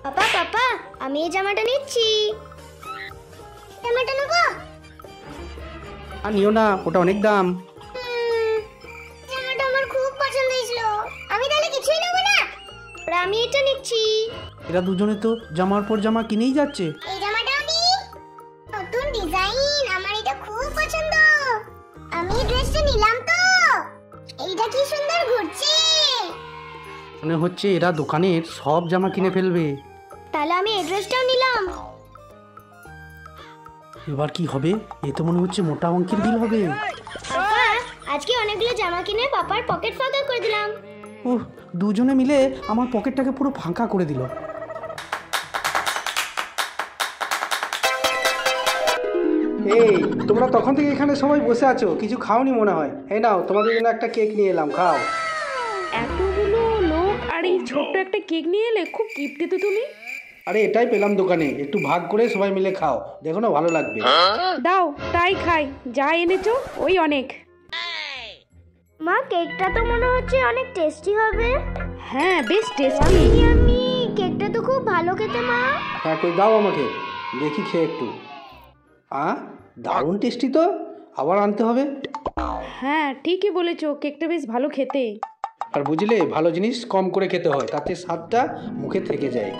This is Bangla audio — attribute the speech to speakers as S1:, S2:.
S1: পাপা পাপা, আমি এই জামাটা নিচ্ছি। জামাটা নেবো?
S2: আর নিও না, ওটা অনেক দাম।
S1: জামাটা আমার খুব পছন্দ হয়েছিল, আমি তাহলে কিছুই নেবো না। আমি এটা নিচ্ছি।
S2: এরা দুজনে তো জামার পর জামা কিনেই যাচ্ছে।
S1: এই জামাটাও নি, নতুন ডিজাইন, আমার এটা খুব পছন্দ। আমি ড্রেসটা নিলাম তো, এইটা কি সুন্দর ঘুরছে।
S2: মনে হচ্ছে এরা দোকানের সব জামা কিনে ফেলবে।
S1: তাহলে আমি এই ড্রেসটাও নিলাম।
S2: এবার কি হবে? এ তো মনে হচ্ছে মোটা অঙ্কের বিল হবে।
S1: পাপা, আজকে অনেকগুলো জামা কিনে পাপার পকেট ফাঁকা করে দিলাম।
S2: ওহ, দুজনে মিলে আমার পকেটটাকে পুরো ফাঁকা করে দিল। এই তোমরা তখন থেকে এখানে সবাই বসে আছো, কিছু খাওনি মনে হয়। এই নাও, তোমাদের জন্য একটা কেক নিয়ে এলাম, খাও।
S3: এতগুলো লোক আর এই ছোট্ট একটা কেক নিয়ে এলে, খুব কিপটে তো তুমি।
S2: আরে এটাই পেলাম দোকানে, একটু ভাগ করে সবাই মিলে খাও, দেখো না ভালো লাগবে।
S3: দাও, তাই খাই, যা এনেছো ওই অনেক।
S1: মা, কেকটা তো মনে হচ্ছে অনেক টেস্টি হবে।
S3: হ্যাঁ, বেশ টেস্টি।
S1: আমি কেকটা তো খুব ভালো খেতে মা।
S2: হ্যাঁ, কই দাও আমাকে দেখি খেয়ে একটু। দারুণ টেস্টি তো, আবার আনতে হবে।
S3: হ্যাঁ, ঠিকই বলেছো, কেকটা বেশ ভালো খেতে।
S2: আর বুঝলে, ভালো জিনিস কম করে খেতে হয়, তাতে স্বাদটা মুখে থেকে যায়।